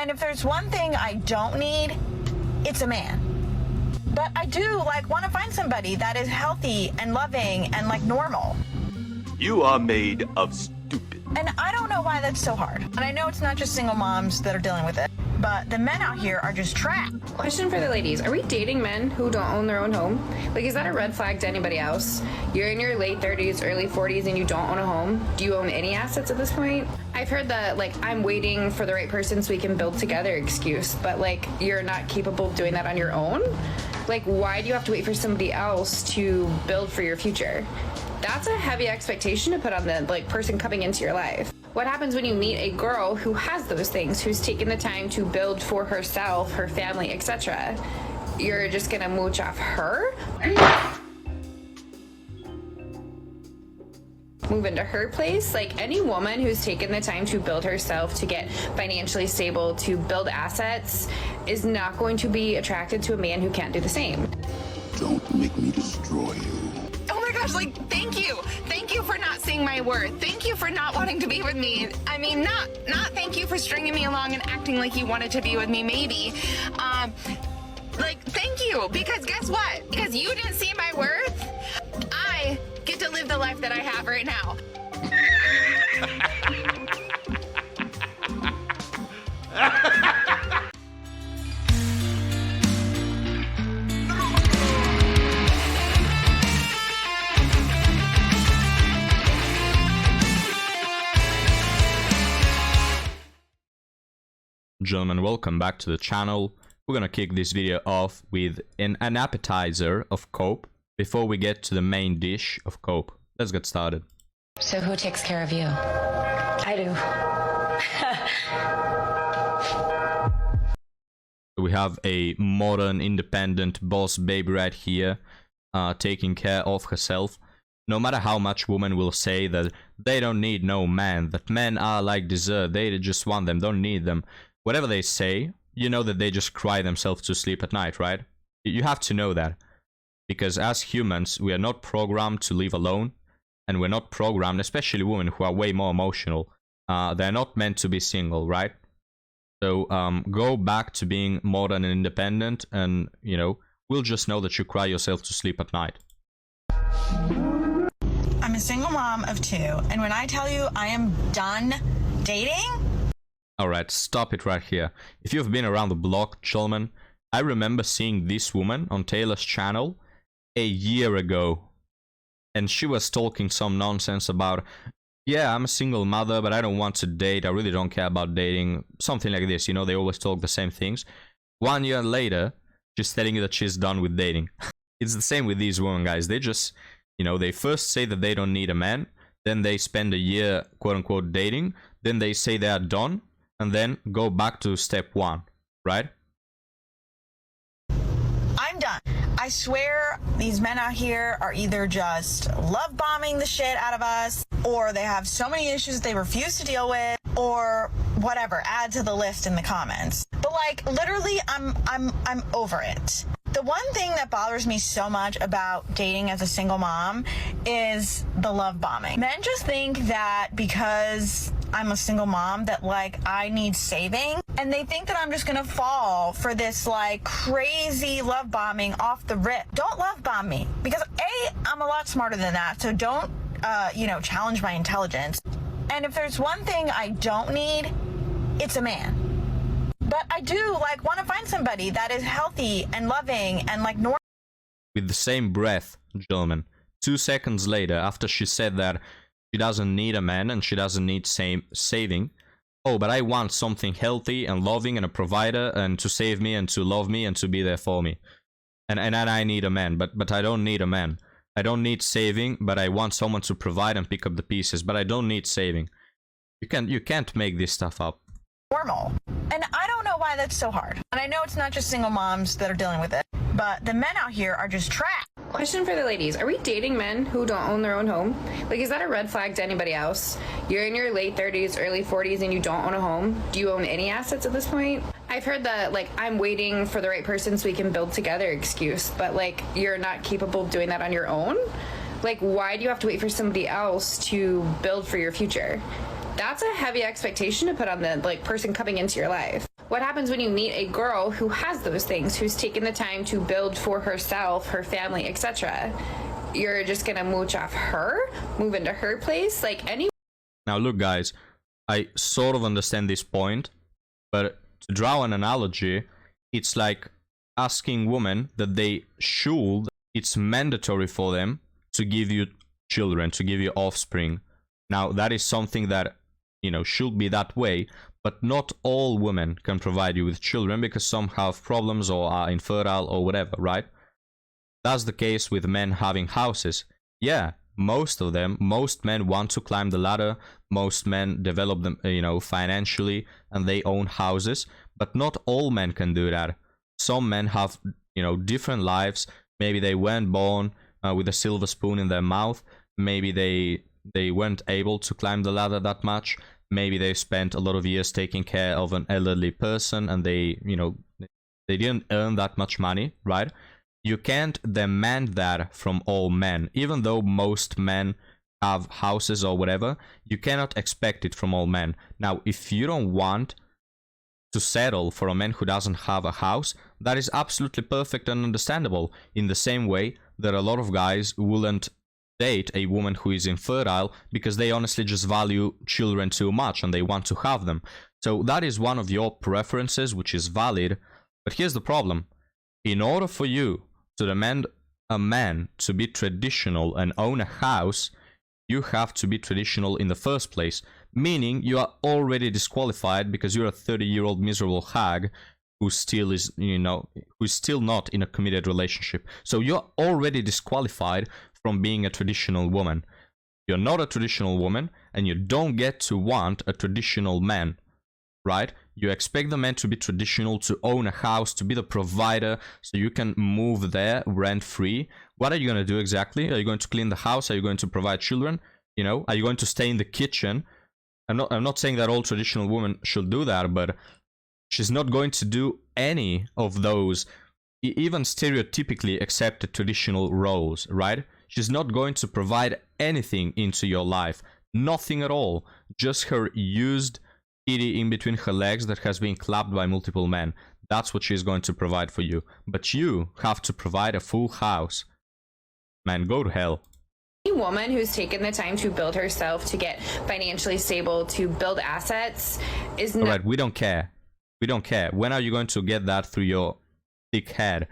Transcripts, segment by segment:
And if there's one thing I don't need, it's a man. But I do want to find somebody that is healthy and loving and normal. You are made of stupid. And I don't know why that's so hard. And I know it's not just single moms that are dealing with it, but the men out here are just trapped. Question for the ladies. Are we dating men who don't own their own home? Is that a red flag to anybody else? You're in your late 30s, early 40s, and you don't own a home? Do you own any assets at this point? I've heard the, I'm waiting for the right person so we can build together excuse, but, you're not capable of doing that on your own? Why do you have to wait for somebody else to build for your future? That's a heavy expectation to put on the person coming into your life. What happens when you meet a girl who has those things, who's taken the time to build for herself, her family, etc.? You're just gonna mooch off her? Move into her place? Any woman who's taken the time to build herself, to get financially stable, to build assets, is not going to be attracted to a man who can't do the same. Don't make me destroy you. Oh my gosh, thank you. Thank you for not seeing my worth. Thank you for not wanting to be with me. I mean, not thank you for stringing me along and acting like you wanted to be with me, maybe. Thank you, because guess what? Because you didn't see my worth, I get to live the life that I have right now. Gentlemen, welcome back to the channel. We're gonna kick this video off with an appetizer of cope before we get to the main dish of cope. Let's get started. So who takes care of you? I do. We have a modern, independent boss baby right here, taking care of herself. No matter how much women will say that they don't need no man, that men are like dessert, they just want them, don't need them. Whatever they say, you know that they just cry themselves to sleep at night, right? You have to know that. Because as humans, we are not programmed to live alone. And we're not programmed, especially women who are way more emotional. They're not meant to be single, right? So go back to being modern and independent. And, we'll just know that you cry yourself to sleep at night. I'm a single mom of 2, and when I tell you I am done dating... Alright, stop it right here. If you've been around the block, gentlemen, I remember seeing this woman on Taylor's channel a year ago. And she was talking some nonsense about, yeah, I'm a single mother, but I don't want to date. I really don't care about dating. Something like this, they always talk the same things. 1 year later, she's telling you that she's done with dating. It's the same with these women, guys. They just, they first say that they don't need a man. Then they spend a year, quote-unquote, dating. Then they say they are done. And then go back to step 1, right? I'm done. I swear these men out here are either just love bombing the shit out of us, or they have so many issues they refuse to deal with, or whatever, add to the list in the comments. But literally, I'm over it. The one thing that bothers me so much about dating as a single mom is the love bombing. Men just think that because I'm a single mom that I need saving, and they think that I'm just gonna fall for this crazy love bombing off the rip. Don't love bomb me, because I'm a lot smarter than that, so don't challenge my intelligence. And if there's one thing I don't need, it's a man. But I do want to find somebody that is healthy and loving and normal. With the same breath, gentlemen, 2 seconds later, after she said that she doesn't need a man and she doesn't need saving, oh, but I want something healthy and loving and a provider and to save me and to love me and to be there for me. And I need a man, but I don't need a man. I don't need saving, but I want someone to provide and pick up the pieces, but I don't need saving. You can't make this stuff up. Normal. And I don't know why that's so hard. And I know it's not just single moms that are dealing with it, but the men out here are just trapped. Question for the ladies. Are we dating men who don't own their own home? Is that a red flag to anybody else? You're in your late 30s, early 40s, and you don't own a home? Do you own any assets at this point? I've heard the, I'm waiting for the right person so we can build together excuse, but, you're not capable of doing that on your own? Why do you have to wait for somebody else to build for your future? That's a heavy expectation to put on the person coming into your life. What happens when you meet a girl who has those things, who's taken the time to build for herself, her family, etc.? You're just gonna mooch off her, move into her place, like any. Now look guys, I sort of understand this point, but to draw an analogy, it's like asking women that they should, it's mandatory for them to give you children, to give you offspring. Now that is something that, you know, should be that way, but not all women can provide you with children because some have problems or are infertile or whatever, right? That's the case with men having houses. Yeah, most men want to climb the ladder, most men develop them, you know, financially, and they own houses, but not all men can do that. Some men have, you know, different lives. Maybe they weren't born with a silver spoon in their mouth. Maybe they weren't able to climb the ladder that much. Maybe they spent a lot of years taking care of an elderly person and they, you know, they didn't earn that much money, right? You can't demand that from all men. Even though most men have houses or whatever, you cannot expect it from all men. Now, if you don't want to settle for a man who doesn't have a house, that is absolutely perfect and understandable. In the same way that a lot of guys wouldn't date a woman who is infertile because they honestly just value children too much and they want to have them. So that is one of your preferences, which is valid. But here's the problem. In order for you to demand a man to be traditional and own a house, you have to be traditional in the first place, meaning you are already disqualified because you're a 30-year-old miserable hag who still is, you know, who's still not in a committed relationship. So you're already disqualified from being a traditional woman. You're not a traditional woman and you don't get to want a traditional man, right? You expect the man to be traditional, to own a house, to be the provider, so you can move there rent-free. What are you going to do exactly? Are you going to clean the house? Are you going to provide children? You know, are you going to stay in the kitchen? I'm not saying that all traditional women should do that, but she's not going to do any of those, even stereotypically accepted traditional roles, right? She's not going to provide anything into your life. Nothing at all. Just her used kitty in between her legs that has been clapped by multiple men. That's what she's going to provide for you. But you have to provide a full house. Man, go to hell. Any woman who's taken the time to build herself, to get financially stable, to build assets is not... Alright, we don't care. We don't care. When are you going to get that through your thick head?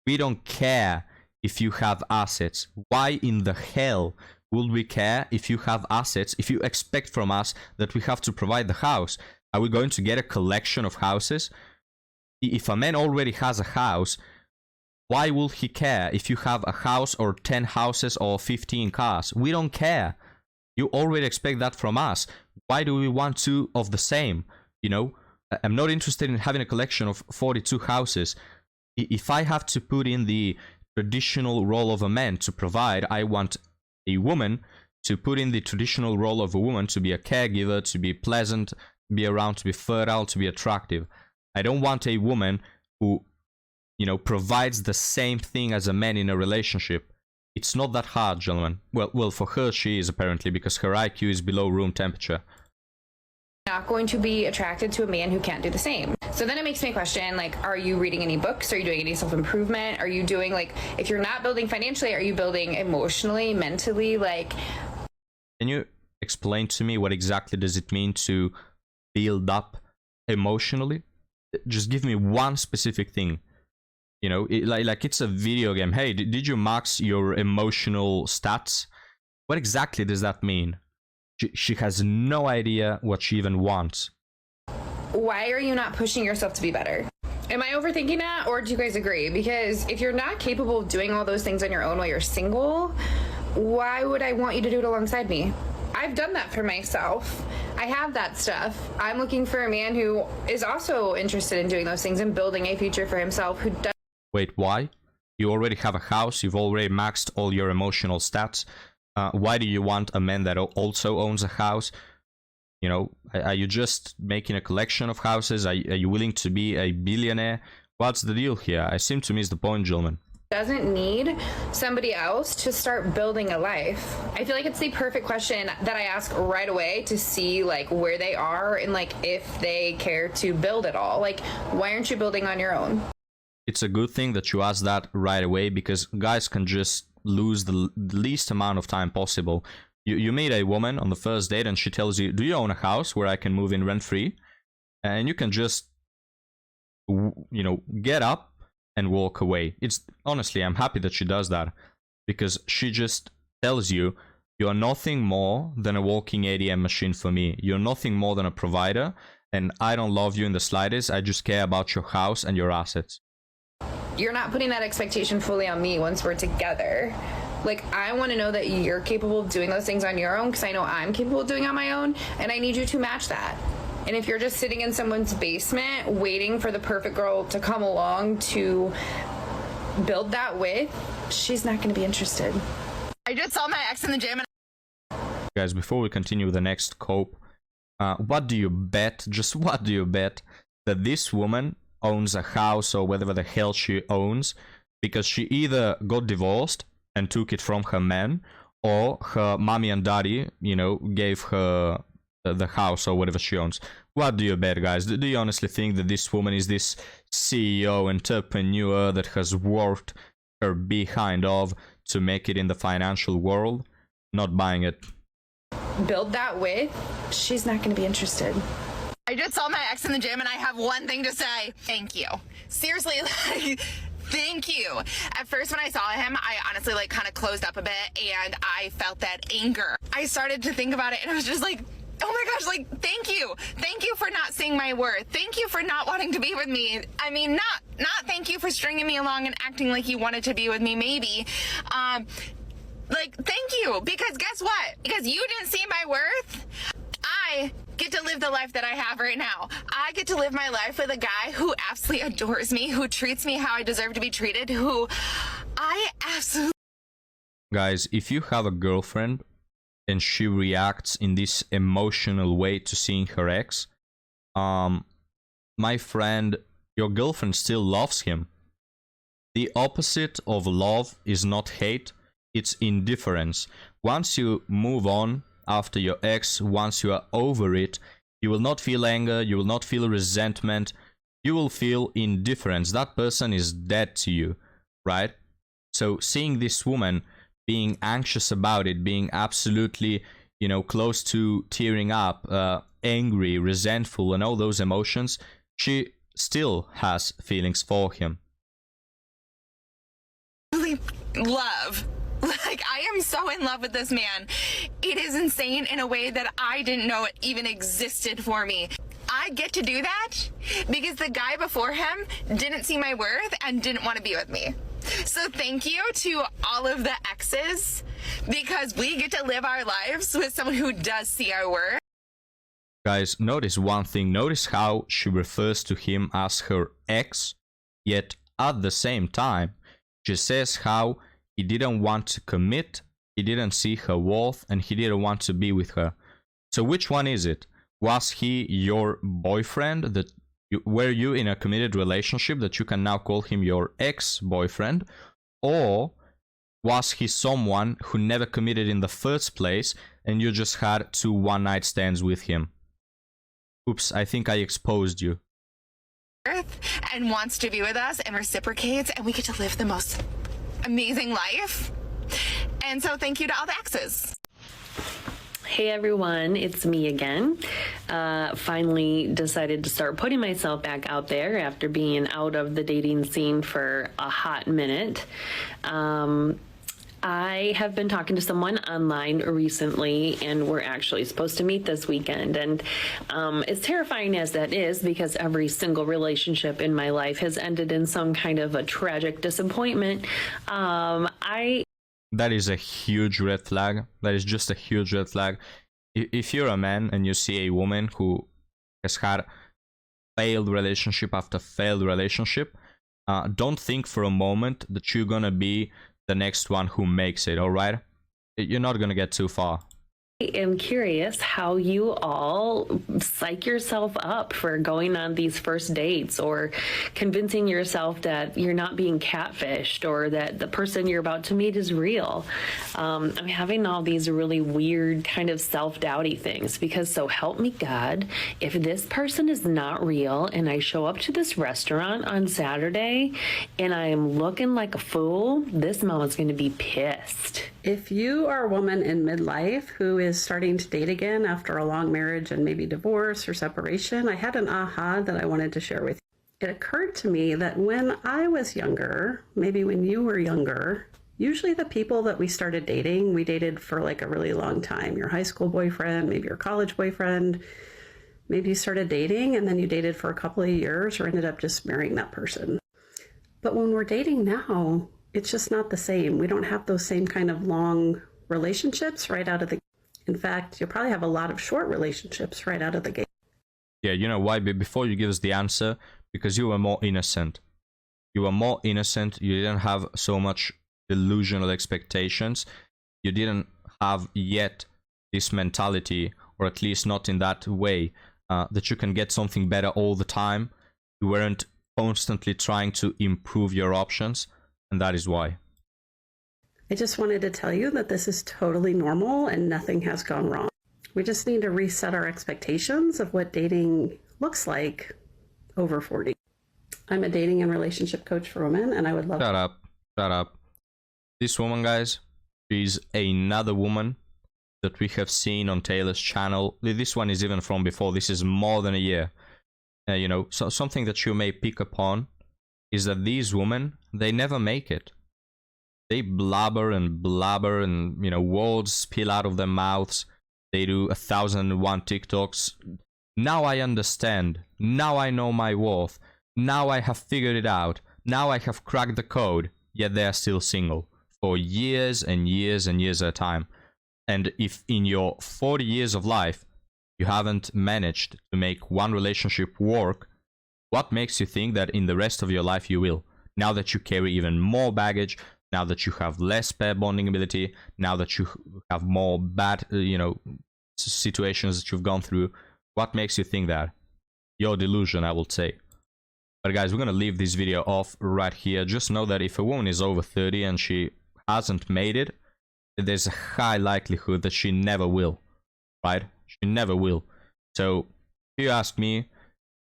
We don't care if you have assets. Why in the hell would we care if you have assets, if you expect from us that we have to provide the house? Are we going to get a collection of houses? If a man already has a house, why will he care if you have a house or 10 houses or 15 cars? We don't care. You already expect that from us. Why do we want two of the same? You know, I'm not interested in having a collection of 42 houses. If I have to put in the traditional role of a man to provide, I want a woman to put in the traditional role of a woman, to be a caregiver, to be pleasant, to be around, to be fertile, to be attractive. I don't want a woman who, you know, provides the same thing as a man in a relationship. It's not that hard, gentlemen. Well, for her she is apparently, because her IQ is below room temperature. Not going to be attracted to a man who can't do the same. So then it makes me question, like, are you reading any books? Are you doing any self-improvement? Are you doing, like, if you're not building financially, are you building emotionally, mentally? Like, can you explain to me what exactly does it mean to build up emotionally? Just give me one specific thing. You know, like it's a video game. Hey, did you max your emotional stats? What exactly does that mean? She has no idea what she even wants. why are you not pushing yourself to be better? Am I overthinking that, or do you guys agree? Because if you're not capable of doing all those things on your own while you're single, why would I want you to do it alongside me? I've done that for myself. I have that stuff. I'm looking for a man who is also interested in doing those things and building a future for himself, who does. Wait, why? You already have a house, you've already maxed all your emotional stats. Why do you want a man that also owns a house? You know, are you just making a collection of houses? Are you willing to be a billionaire? What's the deal here? I seem to miss the point, gentlemen. doesn't need somebody else to start building a life. I feel like it's the perfect question that I ask right away to see like where they are and like if they care to build at all. Like, why aren't you building on your own? It's a good thing that you ask that right away, because guys can just lose the least amount of time possible. You meet a woman on the first date and she tells you, do you own a house where I can move in rent-free? And you can just, you know, get up and walk away. It's honestly, I'm happy that she does that, because she just tells you, you're nothing more than a walking ATM machine for me. You're nothing more than a provider, and I don't love you in the slightest. I just care about your house and your assets. You're not putting that expectation fully on me once we're together. Like, I want to know that you're capable of doing those things on your own, because I know I'm capable of doing on my own, and I need you to match that. And if you're just sitting in someone's basement waiting for the perfect girl to come along to build that with, she's not going to be interested. I just saw my ex in the gym and Guys, before we continue with the next cope, what do you bet, just what do you bet, that this woman owns a house or whatever the hell she owns because she either got divorced and took it from her man, or her mommy and daddy, you know, gave her the house or whatever she owns? What do you bet, guys? Do you honestly think that this woman is this CEO, entrepreneur that has worked her behind off to make it in the financial world? Not buying it. Build that with, she's not going to be interested. I just saw my ex in the gym and I have one thing to say. Thank you. Seriously, like, thank you. At first when I saw him, I honestly like kind of closed up a bit and I felt that anger. I started to think about it and I was just like, oh my gosh, like, thank you. Thank you for not seeing my worth. Thank you for not wanting to be with me. I mean, not thank you for stringing me along and acting like you wanted to be with me, maybe. Like, thank you, because guess what? Because you didn't see my worth, I get to live the life that I have right now. I get to live my life with a guy who absolutely adores me, who treats me how I deserve to be treated, who I absolutely... Guys, if you have a girlfriend and she reacts in this emotional way to seeing her ex, my friend, your girlfriend still loves him. The opposite of love is not hate, it's indifference. Once you move on after your ex, once you are over it, you will not feel anger, you will not feel resentment, you will feel indifference. That person is dead to you, right? So seeing this woman being anxious about it, being absolutely, you know, close to tearing up, angry, resentful, and all those emotions, she still has feelings for him. Love. Like, I am so in love with this man. It is insane in a way that I didn't know it even existed for me. I get to do that because the guy before him didn't see my worth and didn't want to be with me. So thank you to all of the exes, because we get to live our lives with someone who does see our worth. Guys, notice one thing. Notice how she refers to him as her ex, yet at the same time, she says how he didn't want to commit, he didn't see her worth, and he didn't want to be with her. So which one is it? Was he your boyfriend? Were you in a committed relationship that you can now call him your ex-boyfriend? Or was he someone who never committed in the first place and you just had 2 one-night stands with him? Oops, I think I exposed you. And wants to be with us and reciprocates, and we get to live the most amazing life. And so thank you to all the exes. Hey everyone, it's me again. Finally decided to start putting myself back out there after being out of the dating scene for a hot minute. I have been talking to someone online recently, and we're actually supposed to meet this weekend. And as terrifying as that is, because every single relationship in my life has ended in some kind of a tragic disappointment, That is a huge red flag. That is just a huge red flag. If you're a man and you see a woman who has had failed relationship after failed relationship, don't think for a moment that you're gonna be the next one who makes it, alright? You're not gonna get too far. am curious how you all psych yourself up for going on these first dates or convincing yourself that you're not being catfished or that the person you're about to meet is real. I'm having all these really weird kind of self-doubty things because so help me God, if this person is not real and I show up to this restaurant on Saturday and I am looking like a fool, this mama's going to be pissed. If you are a woman in midlife who is starting to date again after a long marriage and maybe divorce or separation, I had an aha that I wanted to share with you. It occurred to me that when I was younger, maybe when you were younger, usually the people that we started dating, we dated for like a really long time. Your high school boyfriend, maybe your college boyfriend, maybe you started dating and then you dated for a couple of years or ended up just marrying that person. But when we're dating now, it's just not the same. We don't have those same kind of long relationships right out of the gate. In fact, you'll probably have a lot of short relationships right out of the gate. Yeah, you know why? Before you give us the answer, because you were more innocent. You were more innocent. You didn't have so much delusional expectations. You didn't have yet this mentality, or at least not in that way, that you can get something better all the time. You weren't constantly trying to improve your options, and that is why. I just wanted to tell you that this is totally normal and nothing has gone wrong. We just need to reset our expectations of what dating looks like over 40. I'm a dating and relationship coach for women, and I would love Shut up. This woman, guys, she's another woman that we have seen on Taylor's channel. This one is even from before. This is more than a year. You know, so something that you may pick upon is that these women, they never make it. They blabber and, you know, words spill out of their mouths. They do 1,001 TikToks. Now I understand. Now I know my worth. Now I have figured it out. Now I have cracked the code. Yet they are still single for years and years and years at a time. And if in your 40 years of life you haven't managed to make one relationship work, what makes you think that in the rest of your life you will? Now that you carry even more baggage, now that you have less pair bonding ability, now that you have more bad, you know, situations that you've gone through, what makes you think that? Your delusion, I would say. But guys, we're gonna leave this video off right here. Just know that if a woman is over 30 and she hasn't made it, there's a high likelihood that she never will, right? She never will. So, if you ask me,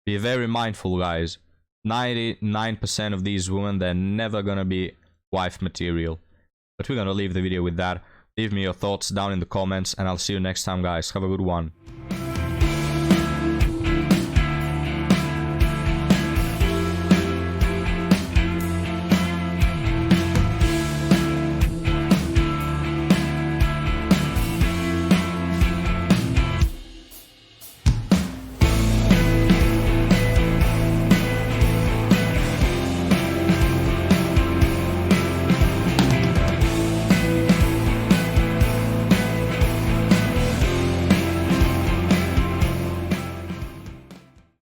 be very mindful, guys. 99% of these women, they're never gonna be wife material. But we're gonna leave the video with that. Leave me your thoughts down in the comments, and I'll see you next time, guys. Have a good one.